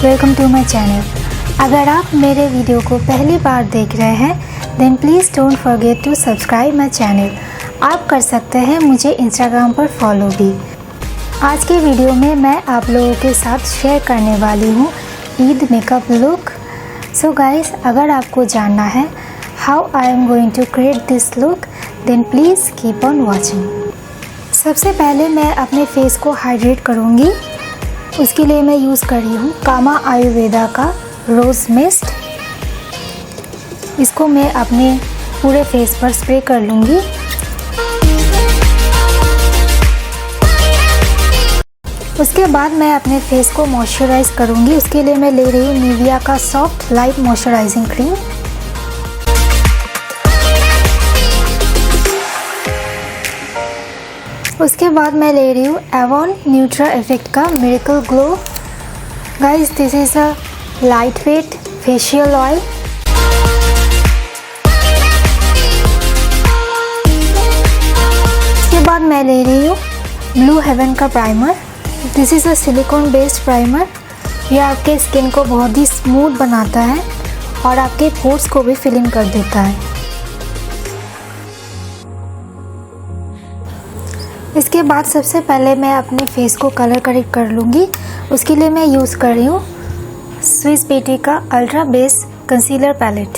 Welcome to my channel. अगर आप मेरे वीडियो को पहली बार देख रहे हैं then please don't forget to subscribe my channel. आप कर सकते हैं मुझे इंस्टाग्राम पर फॉलो भी। आज के वीडियो में मैं आप लोगों के साथ शेयर करने वाली हूँ Eid makeup look. So guys, अगर आपको जानना है how I am going to create this look then please keep on watching. सबसे पहले मैं अपने फेस को हाइड्रेट करूँगी। उसके लिए मैं यूज़ कर रही हूँ कामा आयुर्वेदा का रोज़ मिस्ट। इसको मैं अपने पूरे फेस पर स्प्रे कर लूँगी। उसके बाद मैं अपने फेस को मॉइस्चराइज़ करूँगी। उसके लिए मैं ले रही हूँ निविया का सॉफ्ट लाइट मॉइस्चराइजिंग क्रीम। उसके बाद मैं ले रही हूँ एवॉन न्यूट्रा इफेक्ट का miracle glow. Guys, this is a light weight facial oil. उसके बाद मैं ले रही हूँ ब्लू हेवन का primer. This is a silicon based primer. यह आपके स्किन को बहुत ही स्मूथ बनाता है और आपके पोर्स को भी फिल इन कर देता है। इसके बाद सबसे पहले मैं अपने फेस को कलर करेक्ट कर लूँगी। उसके लिए मैं यूज़ कर रही हूँ स्विस ब्यूटी का अल्ट्रा बेस कंसीलर पैलेट।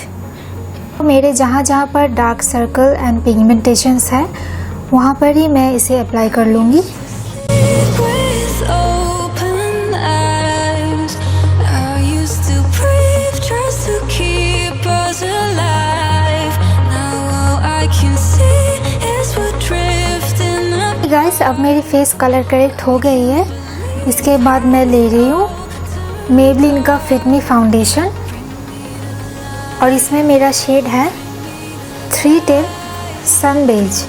मेरे जहाँ जहाँ पर डार्क सर्कल एंड पिगमेंटेशंस है वहाँ पर ही मैं इसे अप्लाई कर लूँगी। गाइस, अब मेरी फेस कलर करेक्ट हो गई है। इसके बाद मैं ले रही हूँ मेबलिन का फिट मी फाउंडेशन और इसमें मेरा शेड है 310 सन बेज।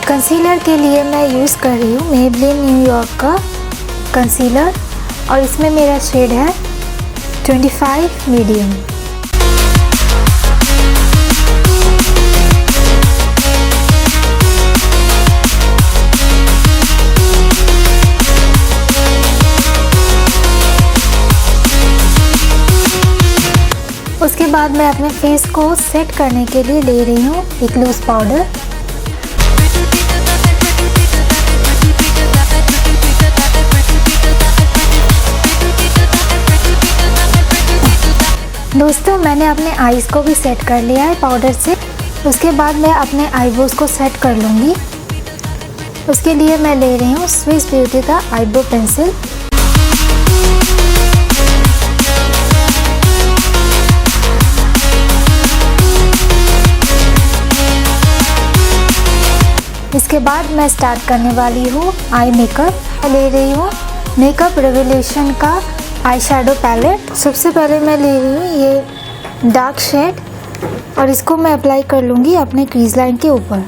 कंसीलर के लिए मैं यूज़ कर रही हूँ मेबलिन न्यूयॉर्क का कंसीलर और इसमें मेरा शेड है 25 मीडियम। उसके बाद मैं अपने फेस को सेट करने के लिए ले रही हूँ एक लूज पाउडर। दोस्तों, मैंने अपने आईज को भी सेट कर लिया है पाउडर से। उसके बाद मैं अपने आईब्रोज को सेट कर लूँगी। उसके लिए मैं ले रही हूँ स्विस ब्यूटी का आईब्रो पेंसिल। इसके बाद मैं स्टार्ट करने वाली हूँ आई मेकअप। ले रही हूँ मेकअप रेवोल्यूशन का आई शैडो पैलेट। सबसे पहले मैं ले रही हूँ ये डार्क शेड और इसको मैं अप्लाई कर लूँगी अपने क्रीज लाइन के ऊपर।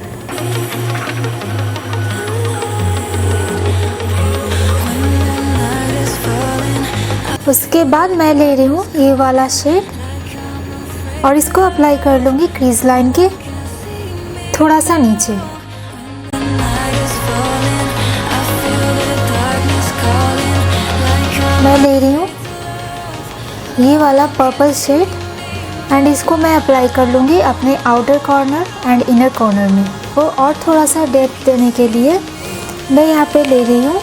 उसके बाद मैं ले रही हूँ ये वाला शेड और इसको अप्लाई कर लूँगी क्रीज लाइन के थोड़ा सा नीचे। मैं ले रही हूँ ये वाला पर्पल शेड एंड इसको मैं अप्लाई कर लूँगी अपने outer corner and inner corner में। और थोड़ा सा डेप्थ देने के लिए मैं यहाँ पे ले रही हूँ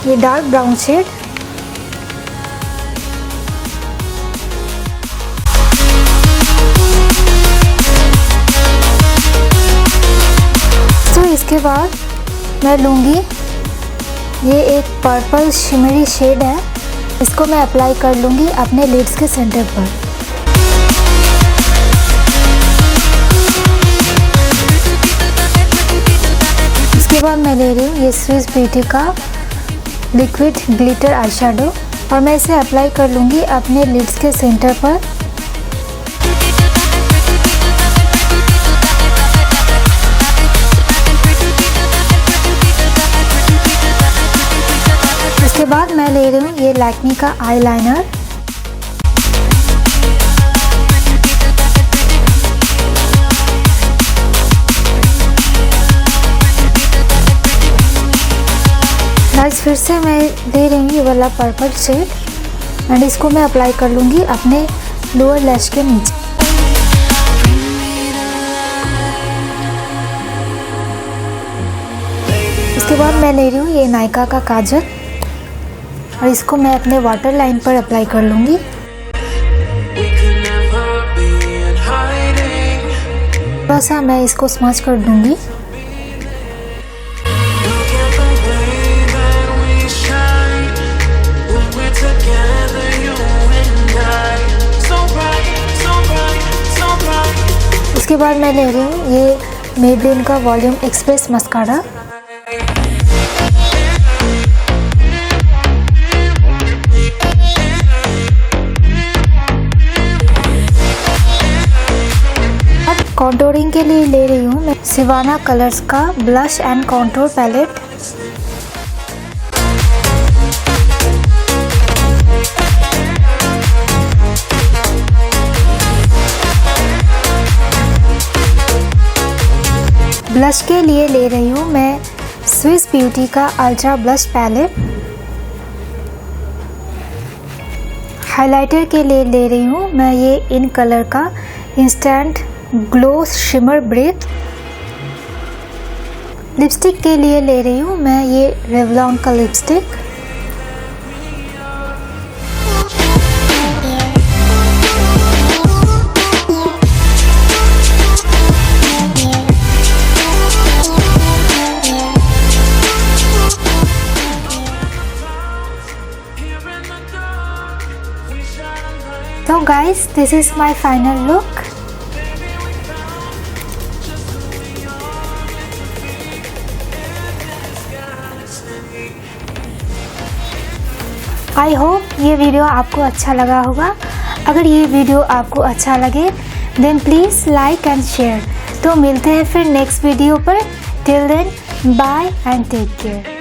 ये डार्क ब्राउन शेड। तो इसके बाद मैं लूँगी ये एक पर्पल शिमरी शेड है। इसको मैं अप्लाई कर लूँगी अपने लिड्स के सेंटर पर। इसके बाद मैं ले रही हूँ ये स्विस ब्यूटी का लिक्विड ग्लिटर आई शैडो और मैं इसे अप्लाई कर लूँगी अपने लिड्स के सेंटर पर। बाद मैं ले रही हूँ ये लैक्मे का आईलाइनर। गाइस फिर से मैं ले रही हूँ ये वाला पर्पल शेड एंड इसको मैं अप्लाई कर लूँगी अपने लोअर लैश के नीचे। उसके बाद मैं ले रही हूँ ये नायका का काजल और इसको मैं अपने वाटर लाइन पर अप्लाई कर लूँगी। थोड़ा सा मैं इसको स्मच कर दूँगी। उसके बाद मैं ले रही हूँ ये मेबेलिन का वॉल्यूम एक्सप्रेस मस्कारा। कॉन्टोरिंग के लिए ले रही हूँ मैं सिवाना कलर्स का blush and contour palette. Blush के लिए ले रही हूँ मैं स्विस ब्यूटी का अल्ट्रा ब्लश पैलेट। हाइलाइटर के लिए ले रही हूँ मैं ये इन कलर का instant glow shimmer breath. Lipstick के लिए ले रही हूँ मैं ये रेवलॉन का lipstick. So guys, this is my final look. I hope ये वीडियो आपको अच्छा लगा होगा। अगर ये वीडियो आपको अच्छा लगे then please like and share. तो मिलते हैं फिर नेक्स्ट वीडियो पर। Till then bye and take care.